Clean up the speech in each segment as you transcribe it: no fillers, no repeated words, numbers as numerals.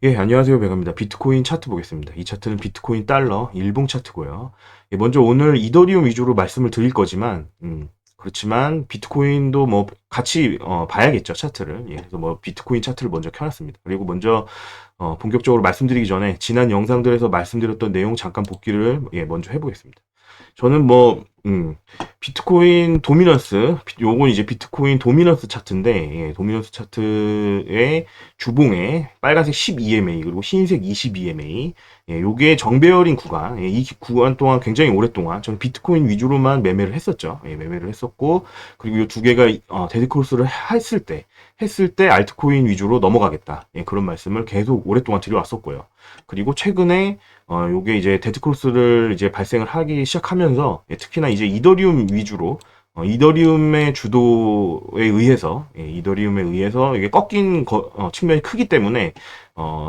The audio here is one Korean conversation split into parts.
예, 안녕하세요. 배갑니다. 비트코인 차트 보겠습니다. 이 차트는 비트코인 달러 일봉 차트고요. 예, 먼저 오늘 이더리움 위주로 말씀을 드릴 거지만, 그렇지만 비트코인도 뭐 같이 봐야겠죠, 차트를. 예, 그래서 뭐 비트코인 차트를 먼저 켜놨습니다. 그리고 먼저 본격적으로 말씀드리기 전에 지난 영상들에서 말씀드렸던 내용 잠깐 복기를 먼저 해보겠습니다. 저는 뭐, 비트코인 도미넌스, 요건 이제 비트코인 도미넌스 차트인데, 예, 도미넌스 차트의 주봉에 빨간색 12MA, 그리고 흰색 22MA, 예, 요게 정배열인 구간, 예, 이 구간 동안 굉장히 오랫동안 저는 비트코인 위주로만 매매를 했었죠. 예, 매매를 했었고, 그리고 요 두 개가, 데드크로스를 했을 때 알트코인 위주로 넘어가겠다. 예, 그런 말씀을 계속 오랫동안 드려왔었고요. 그리고 최근에 요게 이제 데드크로스를 이제 발생을 하기 시작하면서 특히나 이제 이더리움 위주로 이더리움의 주도에 의해서 이더리움에 의해서 이게 꺾인 측면이 크기 때문에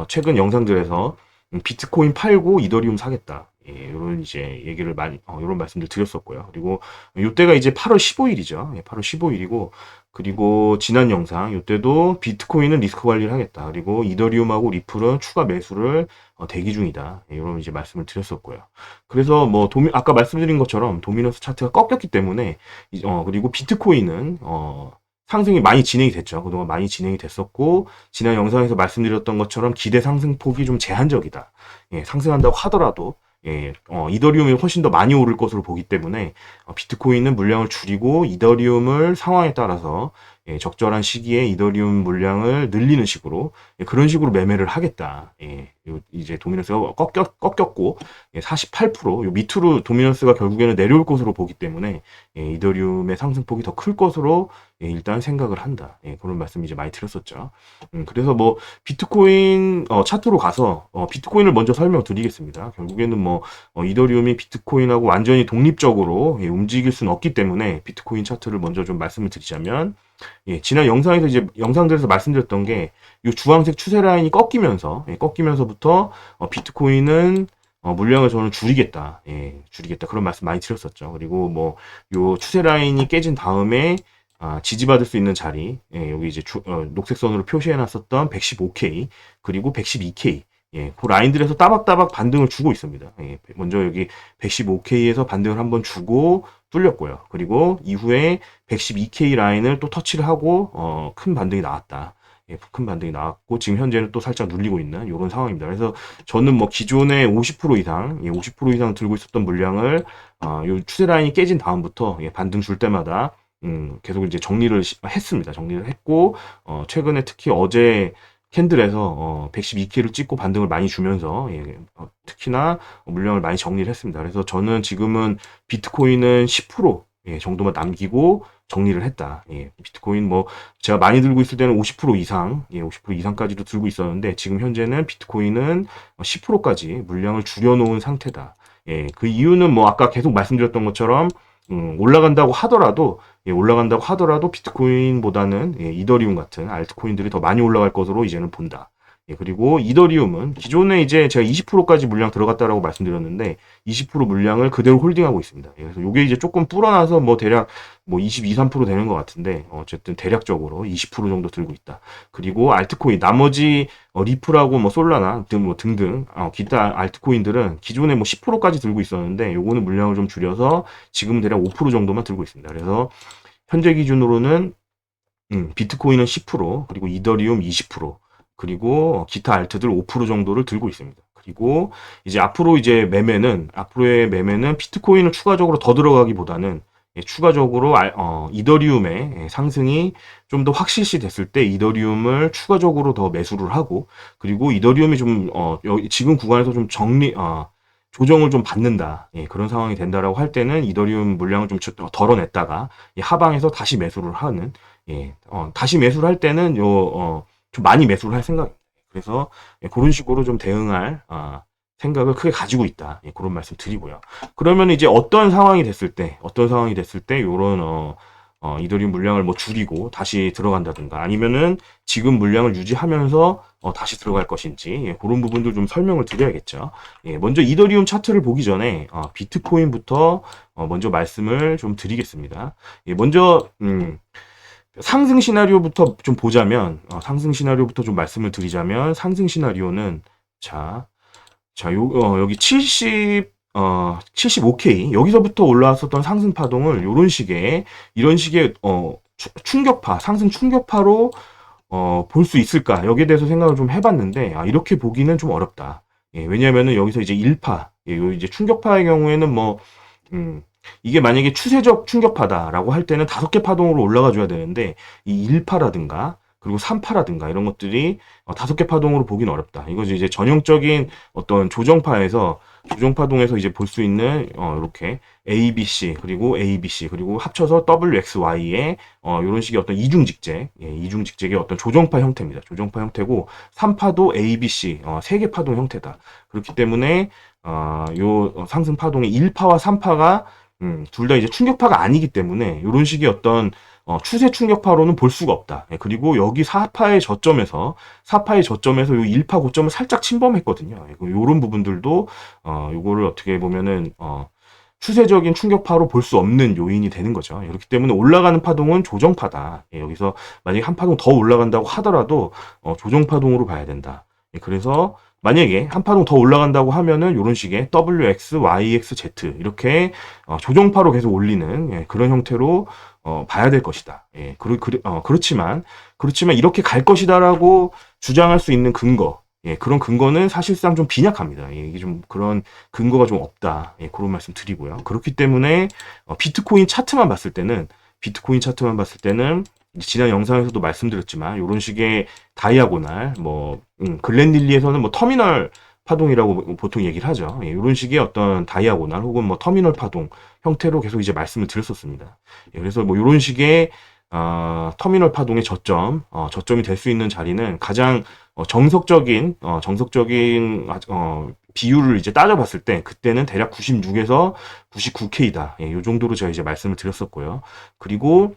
최근 영상들에서 비트코인 팔고 이더리움 사겠다. 예, 요런 이제 얘기를 많이 요런 말씀들 드렸었고요. 그리고 요때가 이제 8월 15일이죠. 예, 8월 15일이고 그리고 지난 영상 요때도 비트코인은 리스크 관리를 하겠다. 그리고 이더리움하고 리플은 추가 매수를 대기 중이다. 예, 이런 이제 말씀을 드렸었고요. 그래서 뭐 아까 말씀드린 것처럼 도미너스 차트가 꺾였기 때문에 그리고 비트코인은 상승이 많이 진행이 됐죠. 그동안 많이 진행이 됐었고 지난 영상에서 말씀드렸던 것처럼 기대 상승폭이 좀 제한적이다. 예, 상승한다고 하더라도 이더리움이 훨씬 더 많이 오를 것으로 보기 때문에 비트코인은 물량을 줄이고 이더리움을 상황에 따라서 적절한 시기에 이더리움 물량을 늘리는 식으로 그런 식으로 매매를 하겠다. 이제 도미넌스가 꺾였고 48%요 밑으로 도미넌스가 결국에는 내려올 것으로 보기 때문에 이더리움의 상승폭이 더 클 것으로 일단 생각을 한다. 그런 말씀 이제 많이 드렸었죠. 그래서 뭐 비트코인 차트로 가서 비트코인을 먼저 설명드리겠습니다. 결국에는 뭐 이더리움이 비트코인하고 완전히 독립적으로 움직일 수는 없기 때문에 비트코인 차트를 먼저 좀 말씀을 드리자면 지난 영상에서 이제 영상들에서 말씀드렸던 게 이 주황색 추세 라인이 꺾이면서부터 비트코인은 물량을 저는 줄이겠다. 줄이겠다. 그런 말씀 많이 드렸었죠. 그리고 뭐 요 추세 라인이 깨진 다음에 지지받을 수 있는 자리, 여기 이제 녹색 선으로 표시해 놨었던 115K, 그리고 112K, 그 라인들에서 따박따박 반등을 주고 있습니다. 먼저 여기 115K에서 반등을 한번 주고 뚫렸고요. 그리고 이후에 112K 라인을 또 터치를 하고, 큰 반등이 나왔다. 큰 반등이 나왔고, 지금 현재는 또 살짝 눌리고 있는 이런 상황입니다. 그래서 저는 뭐 기존에 50% 이상, 50% 이상 들고 있었던 물량을, 요 추세 라인이 깨진 다음부터 반등 줄 때마다 계속 이제 정리를 했습니다. 정리를 했고, 최근에 특히 어제 캔들에서 112K를 찍고 반등을 많이 주면서 특히나 물량을 많이 정리를 했습니다. 그래서 저는 지금은 비트코인은 10% 정도만 남기고 정리를 했다. 비트코인 뭐 제가 많이 들고 있을 때는 50% 이상, 50% 이상까지도 들고 있었는데 지금 현재는 비트코인은 10%까지 물량을 줄여놓은 상태다. 그 이유는 뭐 아까 계속 말씀드렸던 것처럼 올라간다고 하더라도 비트코인보다는 이더리움 같은 알트코인들이 더 많이 올라갈 것으로 이제는 본다. 그리고 이더리움은 기존에 이제 제가 20%까지 물량 들어갔다라고 말씀드렸는데 20% 물량을 그대로 홀딩하고 있습니다. 그래서 이게 이제 조금 불어나서 뭐 대략 뭐 22, 3% 되는 것 같은데 어쨌든 대략적으로 20% 정도 들고 있다. 그리고 알트코인 나머지 리플하고 뭐 솔라나 등등 기타 알트코인들은 기존에 뭐 10%까지 들고 있었는데 요거는 물량을 좀 줄여서 지금 대략 5% 정도만 들고 있습니다. 그래서 현재 기준으로는 비트코인은 10%, 그리고 이더리움 20%, 그리고 기타 알트들 5% 정도를 들고 있습니다. 그리고 이제 앞으로의 매매는 비트코인을 추가적으로 더 들어가기보다는 추가적으로 이더리움의 상승이 좀 더 확실시 됐을 때 이더리움을 추가적으로 더 매수를 하고 그리고 이더리움이 좀 지금 구간에서 좀 조정을 좀 받는다. 그런 상황이 된다라고 할 때는 이더리움 물량을 좀 덜어냈다가 하방에서 다시 매수를 하는 다시 매수를 할 때는 좀 많이 매수를 할 생각입니다. 그래서 그런 식으로 좀 대응할 생각을 크게 가지고 있다. 그런 말씀 드리고요. 그러면 이제 어떤 상황이 됐을 때 요런 이더리움 물량을 뭐 줄이고 다시 들어간다든가 아니면은 지금 물량을 유지하면서 다시 들어갈 것인지 그런 부분들 좀 설명을 드려야겠죠. 먼저 이더리움 차트를 보기 전에 비트코인부터 먼저 말씀을 좀 드리겠습니다. 먼저 상승 시나리오부터 좀 보자면, 상승 시나리오부터 좀 말씀을 드리자면, 상승 시나리오는, 여기 75K, 여기서부터 올라왔었던 상승 파동을 이런 식의, 충격파, 상승 충격파로, 볼 수 있을까? 여기에 대해서 생각을 좀 해봤는데, 이렇게 보기는 좀 어렵다. 예, 왜냐면은 여기서 이제 1파, 예, 요 이제 충격파의 경우에는 뭐, 음, 이게 만약에 추세적 충격파다라고 할 때는 5개 파동으로 올라가 줘야 되는데, 이 1파라든가, 그리고 3파라든가 이런 것들이 5개 파동으로 보긴 어렵다. 이것이 이제 전형적인 어떤 조정파동에서 이제 볼 수 있는, 이렇게 A, B, C, 그리고 A, B, C, 그리고 합쳐서 W, X, Y의, 이런 식의 어떤 이중직제, 예, 이중직제의 어떤 조정파 형태입니다. 조정파 형태고, 3파도 A, B, C, 3개 파동 형태다. 그렇기 때문에, 요 상승 파동의 1파와 3파가 둘 다 이제 충격파가 아니기 때문에 이런 식의 어떤 추세 충격파로는 볼 수가 없다. 예, 그리고 여기 4파의 저점에서 요 1파 고점을 살짝 침범했거든요. 예, 요런 부분들도 요거를 어떻게 보면은 추세적인 충격파로 볼 수 없는 요인이 되는 거죠. 그렇기 때문에 올라가는 파동은 조정파다. 예, 여기서 만약에 한 파동 더 올라간다고 하더라도 조정파동으로 봐야 된다. 예, 그래서 만약에 한 파동 더 올라간다고 하면은 이런 식의 WX, YX, Z 이렇게 조정파로 계속 올리는, 예, 그런 형태로 봐야 될 것이다. 예, 그렇지만 이렇게 갈 것이다라고 주장할 수 있는 근거, 예, 그런 근거는 사실상 좀 빈약합니다. 예, 이게 좀 그런 근거가 좀 없다. 예, 그런 말씀 드리고요. 그렇기 때문에 비트코인 차트만 봤을 때는 지난 영상에서도 말씀드렸지만 이런 식의 다이아고날, 뭐 글렌딜리에서는 뭐 터미널 파동이라고 보통 얘기를 하죠. 예, 이런 식의 어떤 다이아고날 혹은 뭐 터미널 파동 형태로 계속 이제 말씀을 드렸었습니다. 예, 그래서 뭐 이런 식의 터미널 파동의 저점이 될 수 있는 자리는 가장 정석적인 비율을 이제 따져봤을 때 그때는 대략 96에서 99K다. 예, 요 정도로 제가 이제 말씀을 드렸었고요. 그리고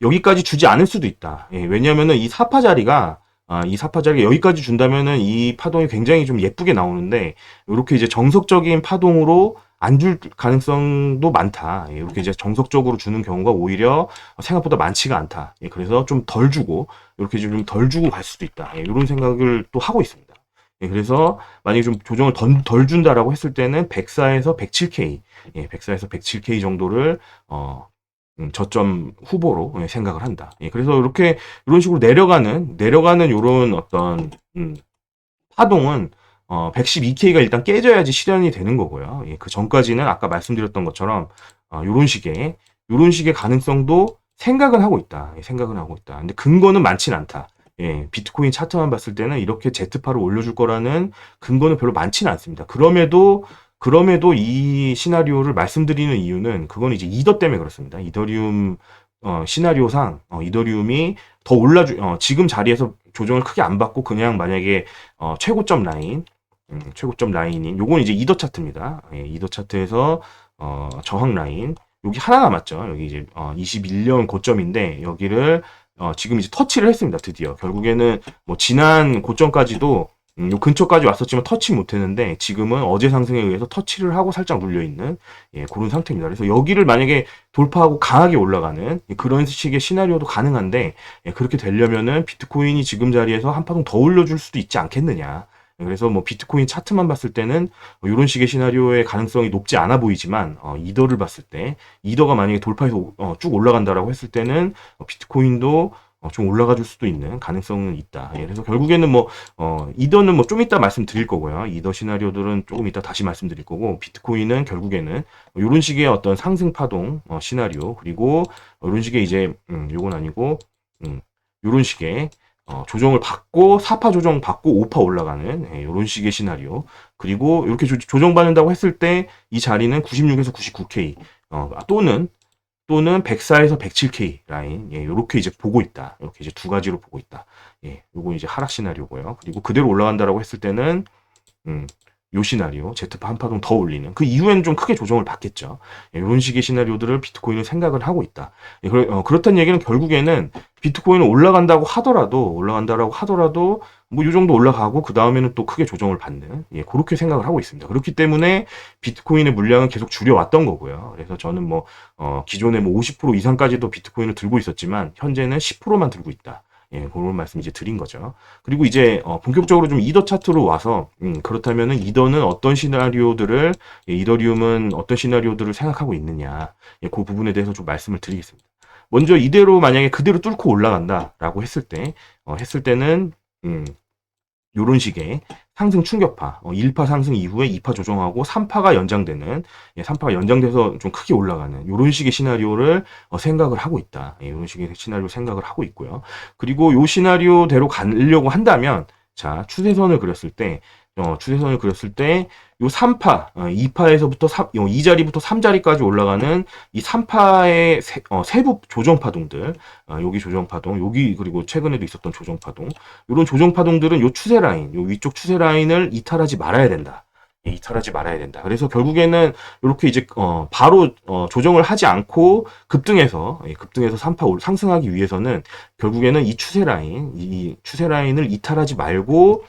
여기까지 주지 않을 수도 있다. 예, 왜냐면은 이 사파 자리가 여기까지 준다면은 이 파동이 굉장히 좀 예쁘게 나오는데, 이렇게 이제 정석적인 파동으로 안 줄 가능성도 많다. 예, 이렇게 이제 정석적으로 주는 경우가 오히려 생각보다 많지가 않다. 예, 그래서 좀 덜 주고, 이렇게 좀 덜 주고 갈 수도 있다. 예, 이런 생각을 또 하고 있습니다. 예, 그래서 만약에 좀 조정을 덜 준다라고 했을 때는 104에서 107K, 예, 104에서 107K 정도를, 저점 후보로, 예, 생각을 한다. 예, 그래서 이런 식으로 내려가는 요런 어떤, 파동은, 112K가 일단 깨져야지 실현이 되는 거고요. 예, 그 전까지는 아까 말씀드렸던 것처럼, 요런 식의 가능성도 생각은 하고 있다. 예, 생각은 하고 있다. 근데 근거는 많진 않다. 예, 비트코인 차트만 봤을 때는 이렇게 Z파를 올려줄 거라는 근거는 별로 많지는 않습니다. 그럼에도 이 시나리오를 말씀드리는 이유는 그건 이제 이더 때문에 그렇습니다. 이더리움 시나리오상 이더리움이 더 지금 자리에서 조정을 크게 안 받고 그냥 만약에 최고점 라인인 요건 이제 이더 차트입니다. 예, 이더 차트에서 저항 라인 여기 하나 남았죠. 여기 이제 21년 고점인데 여기를 지금 이제 터치를 했습니다. 드디어 결국에는 뭐 지난 고점까지도 요 근처까지 왔었지만 터치 못했는데 지금은 어제 상승에 의해서 터치를 하고 살짝 눌려있는, 예, 그런 상태입니다. 그래서 여기를 만약에 돌파하고 강하게 올라가는, 예, 그런 식의 시나리오도 가능한데, 예, 그렇게 되려면은 비트코인이 지금 자리에서 한 파동 더 올려줄 수도 있지 않겠느냐. 예, 그래서 뭐 비트코인 차트만 봤을 때는 이런 식의 시나리오의 가능성이 높지 않아 보이지만 이더를 봤을 때 이더가 만약에 돌파해서 쭉 올라간다라고 했을 때는 비트코인도 좀 올라가 줄 수도 있는 가능성은 있다. 예, 그래서 결국에는 뭐, 이더는 뭐 좀 이따 말씀드릴 거고요. 이더 시나리오들은 조금 이따 다시 말씀드릴 거고, 비트코인은 결국에는 이런 식의 어떤 상승 파동, 시나리오, 그리고 이런 식의 이제, 요건 아니고, 요런 식의, 조정을 받고, 4파 조정 받고 5파 올라가는, 예, 요런 식의 시나리오. 그리고 이렇게 조정받는다고 했을 때 이 자리는 96에서 99K, 또는 104에서 107K 라인, 예, 요렇게 이제 보고 있다. 이렇게 이제 두 가지로 보고 있다. 예, 요거 이제 하락 시나리오고요. 그리고 그대로 올라간다라고 했을 때는, 요 시나리오, Z파 한 파동 더 올리는 그 이후에는 좀 크게 조정을 받겠죠. 예, 이런 식의 시나리오들을 비트코인은 생각을 하고 있다. 예, 그렇다는 얘기는 결국에는 비트코인은 올라간다라고 하더라도 뭐 요 정도 올라가고 그 다음에는 또 크게 조정을 받는, 예, 그렇게 생각을 하고 있습니다. 그렇기 때문에 비트코인의 물량은 계속 줄여왔던 거고요. 그래서 저는 뭐 기존에 뭐 50% 이상까지도 비트코인을 들고 있었지만 현재는 10%만 들고 있다. 예, 그런 말씀 이제 드린 거죠. 그리고 이제 본격적으로 좀 이더 차트로 와서 그렇다면은 이더는 어떤 시나리오들을, 예, 이더리움은 어떤 시나리오들을 생각하고 있느냐, 예, 그 부분에 대해서 좀 말씀을 드리겠습니다. 먼저 이대로 만약에 그대로 뚫고 올라간다라고 했을 때는 요런 식의 상승 충격파, 1파 상승 이후에 2파 조정하고 3파가 연장되는, 예, 3파가 연장돼서 좀 크게 올라가는 요런 식의 시나리오를 생각을 하고 있다. 예, 요런 식의 시나리오 생각을 하고 있고요. 그리고 요 시나리오대로 가려고 한다면, 자, 추세선을 그렸을 때, 요 3파, 2파에서부터 이 자리부터 3자리까지 올라가는 이 3파의 세부 조정파동들, 여기 조정파동, 여기 그리고 최근에도 있었던 조정파동, 이런 조정파동들은 요 추세 라인, 요 위쪽 추세 라인을 이탈하지 말아야 된다. 예, 이탈하지 말아야 된다. 그래서 결국에는 이렇게 이제 바로 조정을 하지 않고 급등해서 3파 상승하기 위해서는 결국에는 이 추세 라인을 이탈하지 말고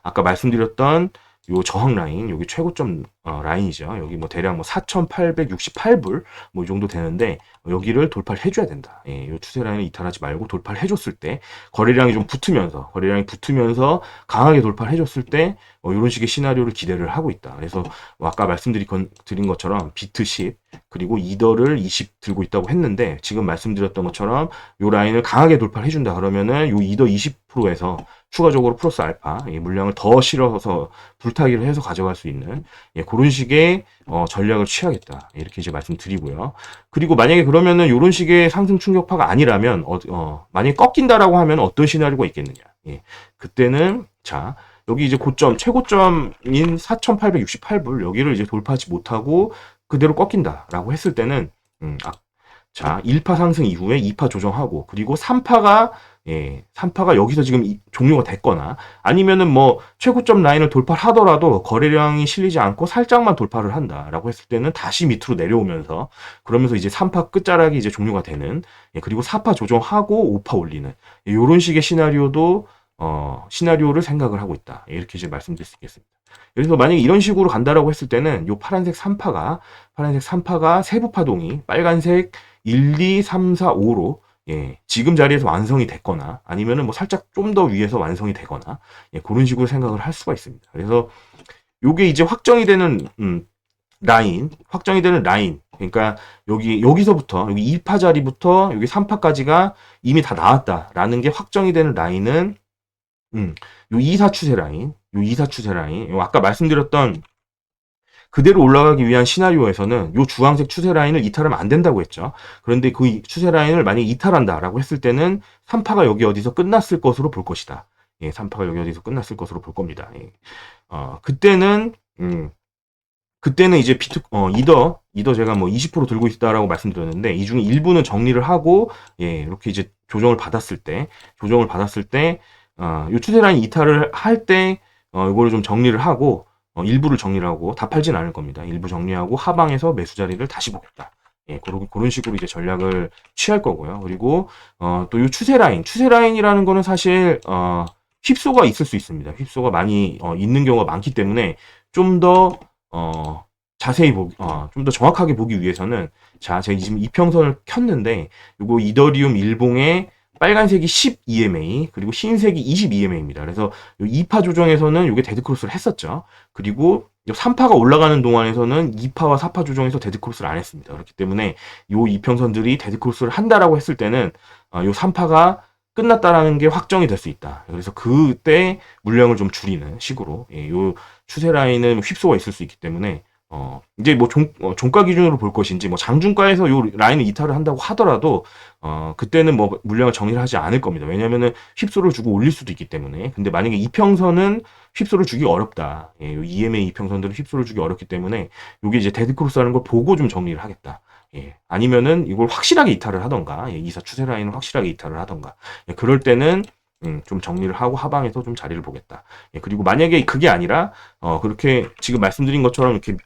아까 말씀드렸던 요 저항 라인, 여기 최고점 라인이죠. 여기 뭐 대략 뭐 4,868불 뭐 이 정도 되는데 여기를 돌파를 해줘야 된다. 예, 요 추세 라인을 이탈하지 말고 돌파를 해줬을 때 거래량이 붙으면서 강하게 돌파를 해줬을 때 이런 식의 시나리오를 기대를 하고 있다. 그래서 뭐 아까 말씀드린 것처럼 비트 10 그리고 이더를 20 들고 있다고 했는데 지금 말씀드렸던 것처럼 요 라인을 강하게 돌파를 해준다. 그러면은 요 이더 20%에서 추가적으로 플러스 알파 물량을 더 실어서 불타기를 해서 가져갈 수 있는, 예, 그런 식의 전략을 취하겠다. 이렇게 이제 말씀드리고요. 그리고 만약에 그러면은 이런 식의 상승 충격파가 아니라면 만약에 꺾인다라고 하면 어떤 시나리오가 있겠느냐. 예, 그때는 자 여기 이제 최고점인 4,868불 여기를 이제 돌파하지 못하고 그대로 꺾인다라고 했을 때는 자 1파 상승 이후에 2파 조정하고 그리고 3파가 여기서 지금 종료가 됐거나 아니면은 뭐 최고점 라인을 돌파를 하더라도 거래량이 실리지 않고 살짝만 돌파를 한다라고 했을 때는 다시 밑으로 내려오면서 그러면서 이제 3파 끝자락이 이제 종료가 되는, 예, 그리고 4파 조정하고 5파 올리는, 예, 요런 식의 시나리오를 생각을 하고 있다. 예, 이렇게 이제 말씀드릴 수 있겠습니다. 그래서 만약에 이런 식으로 간다라고 했을 때는 요 파란색 3파가 세부 파동이 빨간색 1, 2, 3, 4, 5로, 예, 지금 자리에서 완성이 됐거나 아니면은 뭐 살짝 좀 더 위에서 완성이 되거나, 예, 그런 식으로 생각을 할 수가 있습니다. 그래서 요게 이제 확정이 되는 라인. 그러니까 여기서부터 여기 2파 자리부터 여기 3파까지가 이미 다 나왔다라는 게 확정이 되는 라인은 요 2사 추세 라인. 요 아까 말씀드렸던 그대로 올라가기 위한 시나리오에서는 요 주황색 추세 라인을 이탈하면 안 된다고 했죠. 그런데 그 추세 라인을 만약에 이탈한다라고 했을 때는 3파가 여기 어디서 끝났을 것으로 볼 것이다. 예, 3파가 여기 어디서 끝났을 것으로 볼 겁니다. 예. 그때는 이제 이더 제가 뭐 20% 들고 있다라고 말씀드렸는데 이 중에 일부는 정리를 하고, 예, 이렇게 이제 조정을 받았을 때 요 추세 라인 이탈을 할 때 이거를 좀 정리를 하고 일부를 정리를 하고 다 팔진 않을 겁니다. 일부 정리하고 하방에서 매수 자리를 다시 보겠다. 예, 그런 식으로 이제 전략을 취할 거고요. 그리고 또 요 추세라인이라는 거는 사실 휩소가 있을 수 있습니다. 휩소가 많이 있는 경우가 많기 때문에 좀 더 자세히 좀 더 정확하게 보기 위해서는 자, 제가 지금 이평선을 켰는데 요거 이더리움 일봉의 빨간색이 10 EMA 그리고 흰색이 20 EMA입니다. 그래서 요 2파 조정에서는 요게 데드크로스를 했었죠. 그리고 3파가 올라가는 동안에서는 2파와 4파 조정에서 데드크로스를 안 했습니다. 그렇기 때문에 요 이평선들이 데드크로스를 한다라고 했을 때는 요 3파가 끝났다라는 게 확정이 될 수 있다. 그래서 그때 물량을 좀 줄이는 식으로, 예, 요 추세 라인은 휩소가 있을 수 있기 때문에 이제 뭐 종가 기준으로 볼 것인지 뭐 장중가에서 요 라인을 이탈을 한다고 하더라도 그때는 뭐 물량을 정리를 하지 않을 겁니다. 왜냐면은 휩소를 주고 올릴 수도 있기 때문에. 근데 만약에 이평선은 휩소를 주기 어렵다. 예, 요 EMA 이평선들은 휩소를 주기 어렵기 때문에 요게 이제 데드크로스라는 걸 보고 좀 정리를 하겠다. 예, 아니면은 이걸 확실하게 이탈을 하던가, 예, 이사 추세 라인을 확실하게 이탈을 하던가, 예, 그럴 때는 좀 정리를 하고 하방에서 좀 자리를 보겠다. 예, 그리고 만약에 그게 아니라 그렇게 지금 말씀드린 것처럼 이렇게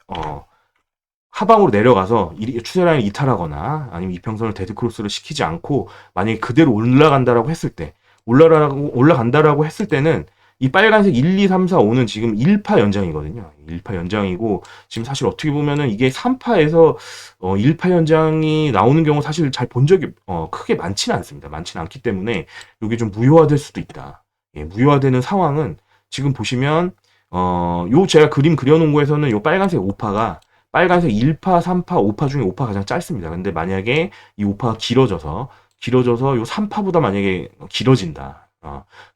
하방으로 내려가서 추세 라인을 이탈하거나 아니면 이평선을 데드크로스를 시키지 않고 만약에 그대로 올라간다라고 했을 때 올라간다라고 했을 때는 이 빨간색 1, 2, 3, 4, 5는 지금 1파 연장이거든요. 1파 연장이고 지금 사실 어떻게 보면은 이게 3파에서 1파 연장이 나오는 경우 사실 잘 본 적이 크게 많지는 않습니다. 많지는 않기 때문에 이게 좀 무효화될 수도 있다. 예, 무효화되는 상황은 지금 보시면 요 제가 그림 그려놓은 거에서는 요 빨간색 5파가 빨간색 1파, 3파, 5파 중에 5파 가장 짧습니다. 근데 만약에 이 5파가 길어져서 요 3파보다 만약에 길어진다.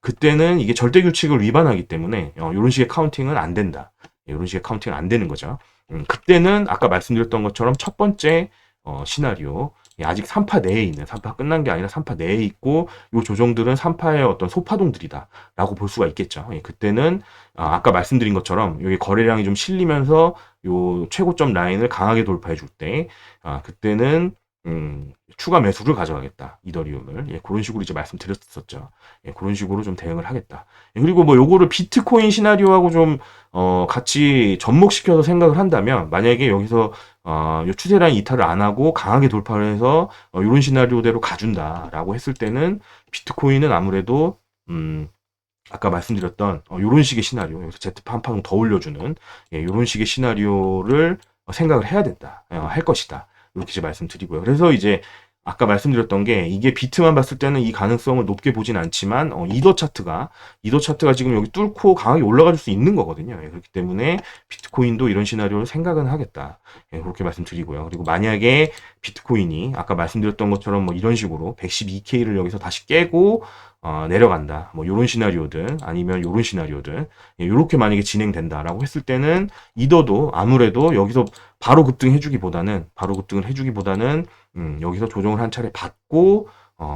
그때는 이게 절대 규칙을 위반하기 때문에 이런 식의 카운팅은 안 된다. 이런 식의 카운팅은 안 되는 거죠. 그때는 아까 말씀드렸던 것처럼 첫 번째 시나리오 아직 3파 내에 있는 3파 끝난 게 아니라 3파 내에 있고 요 조정들은 3파의 어떤 소파동들이다라고 볼 수가 있겠죠. 예, 그때는 아까 말씀드린 것처럼 여기 거래량이 좀 실리면서 요 최고점 라인을 강하게 돌파해 줄 때, 그때는 추가 매수를 가져가겠다. 이더리움을. 예, 그런 식으로 이제 말씀드렸었죠. 예, 그런 식으로 좀 대응을 하겠다. 예, 그리고 뭐 요거를 비트코인 시나리오하고 좀 같이 접목시켜서 생각을 한다면 만약에 여기서 요 추세 라인 이탈을 안 하고 강하게 돌파를 해서 요런 시나리오대로 가준다라고 했을 때는 비트코인은 아무래도 아까 말씀드렸던 요런 식의 시나리오, 여기서 Z파 한 파동 더 올려주는 요런 식의 시나리오를 생각을 해야 된다, 할 것이다. 이렇게 이제 말씀드리고요. 그래서 이제 아까 말씀드렸던 게 이게 비트만 봤을 때는 이 가능성을 높게 보진 않지만 이더 차트가 지금 여기 뚫고 강하게 올라갈 수 있는 거거든요. 예, 그렇기 때문에 비트코인도 이런 시나리오를 생각은 하겠다. 예, 그렇게 말씀드리고요. 그리고 만약에 비트코인이 아까 말씀드렸던 것처럼 뭐 이런 식으로 112K를 여기서 다시 깨고 내려간다. 뭐 요런 시나리오들 아니면 요런 시나리오들 요렇게 만약에 진행된다라고 했을 때는 이더도 아무래도 여기서 바로 급등을 해주기보다는 여기서 조정을 한 차례 받고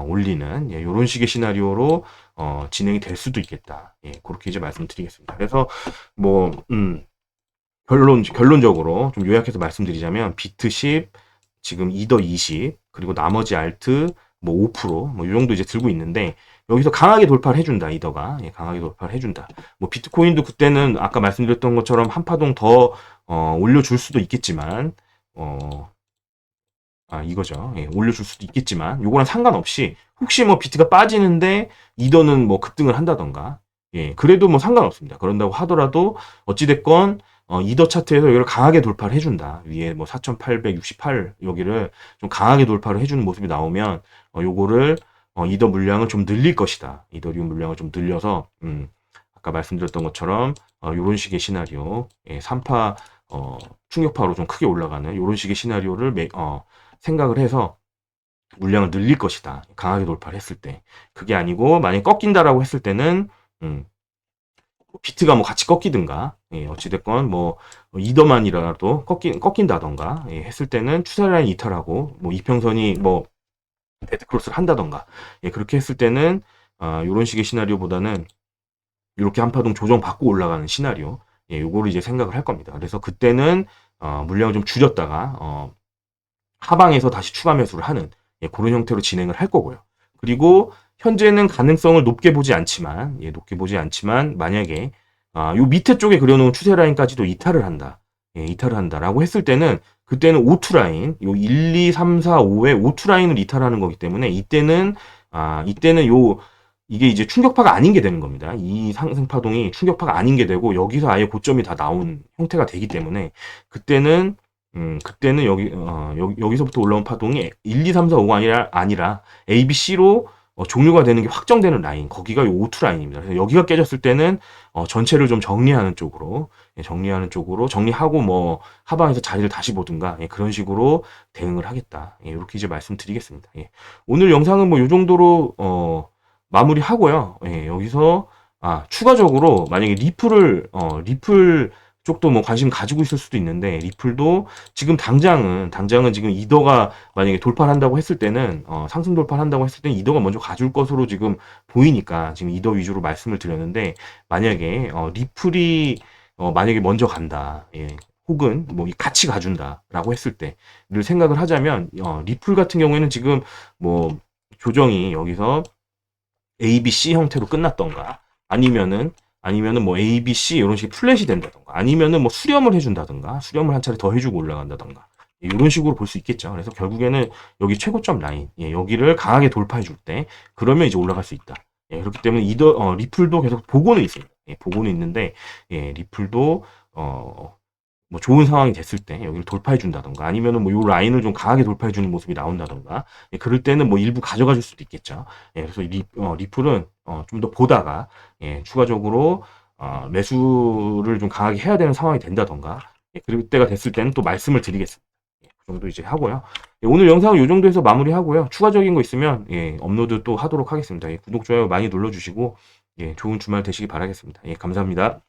올리는 요런 식의 시나리오로 진행이 될 수도 있겠다. 예, 그렇게 이제 말씀드리겠습니다. 그래서 뭐 결론적으로 좀 요약해서 말씀드리자면 비트 10, 지금 이더 20, 그리고 나머지 알트 뭐 5%뭐 이 정도 이제 들고 있는데 여기서 강하게 돌파를 해준다. 이더가 강하게 돌파를 해준다. 뭐 비트코인도 그때는 아까 말씀드렸던 것처럼 한 파동 더 올려줄 수도 있겠지만 이거죠. 예, 올려줄 수도 있겠지만 요거랑 상관없이 혹시 뭐 비트가 빠지는데 이더는 뭐 급등을 한다던가 그래도 뭐 상관없습니다. 그런다고 하더라도 어찌됐건 이더 차트에서 여기를 강하게 돌파를 해준다. 위에 뭐 4868 여기를 좀 강하게 돌파를 해주는 모습이 나오면 요거를 이더 물량을 좀 늘릴 것이다. 이더리움 물량을 좀 늘려서 아까 말씀드렸던 것처럼 요런 식의 시나리오 3파 충격파로 좀 크게 올라가는 요런 식의 시나리오를 생각을 해서 물량을 늘릴 것이다. 강하게 돌파를 했을 때. 그게 아니고 만약에 꺾인다라고 했을 때는 비트가 뭐 같이 꺾이든가 어찌됐건 뭐 이더만이라도 꺾인다던가 했을 때는 추세 라인 이탈하고 뭐 이평선이 뭐 데드크로스를 한다던가 그렇게 했을 때는 요런 식의 시나리오보다는 이렇게 한파동 조정받고 올라가는 시나리오 요거를 이제 생각을 할 겁니다. 그래서 그때는 물량을 좀 줄였다가 하방에서 다시 추가 매수를 하는 그런 형태로 진행을 할 거고요. 그리고 현재는 가능성을 높게 보지 않지만 만약에 요 밑에 쪽에 그려놓은 추세 라인까지도 이탈을 한다라고 했을 때는 그때는 오투 라인 요 1, 2, 3, 4, 5의 오투 라인을 이탈하는 거기 때문에 이때는 이게 이제 충격파가 아닌 게 되는 겁니다. 이 상승 파동이 충격파가 아닌 게 되고 여기서 아예 고점이 다 나온 형태가 되기 때문에 그때는 여기서부터 올라온 파동이 1, 2, 3, 4, 5가 아니라 A, B, C로 종료가 되는 게 확정되는 라인, 거기가 이 오투 라인입니다. 그래서 여기가 깨졌을 때는 전체를 좀 정리하는 쪽으로 정리하고 뭐 하방에서 자리를 다시 보든가 그런 식으로 대응을 하겠다. 이렇게 이제 말씀드리겠습니다. 오늘 영상은 뭐 이 정도로 마무리하고요. 여기서 추가적으로 만약에 리플 쪽도 뭐 관심 가지고 있을 수도 있는데 리플도 지금 당장은 지금 이더가 만약에 돌파를 한다고 했을 때는 상승 돌파를 한다고 했을 때는 이더가 먼저 가줄 것으로 지금 보이니까 지금 이더 위주로 말씀을 드렸는데 만약에 리플이 만약에 먼저 간다. 혹은 뭐 같이 가준다라고 했을 때를 생각을 하자면 리플 같은 경우에는 지금 뭐 조정이 여기서 A, B, C 형태로 끝났던가 아니면은 뭐 A, B, C 이런 식의 플랫이 된다던가 아니면은 뭐 수렴을 해준다던가 수렴을 한 차례 더 해주고 올라간다던가 이런 식으로 볼 수 있겠죠. 그래서 결국에는 여기 최고점 라인 여기를 강하게 돌파해 줄 때 그러면 이제 올라갈 수 있다. 그렇기 때문에 리플도 계속 보고는 있습니다. 보고는 있는데 리플도 뭐 좋은 상황이 됐을 때 여기를 돌파해 준다던가 아니면은 뭐 요 라인을 좀 강하게 돌파해 주는 모습이 나온다던가 그럴 때는 뭐 일부 가져가 줄 수도 있겠죠. 그래서 리플은 좀 더 보다가 추가적으로 매수를 좀 강하게 해야 되는 상황이 된다던가 그럴 때가 됐을 때는 또 말씀을 드리겠습니다. 그 정도 이제 하고요. 오늘 영상은 이 정도에서 마무리하고요. 추가적인 거 있으면 업로드 또 하도록 하겠습니다. 구독, 좋아요 많이 눌러주시고 좋은 주말 되시기 바라겠습니다. 감사합니다.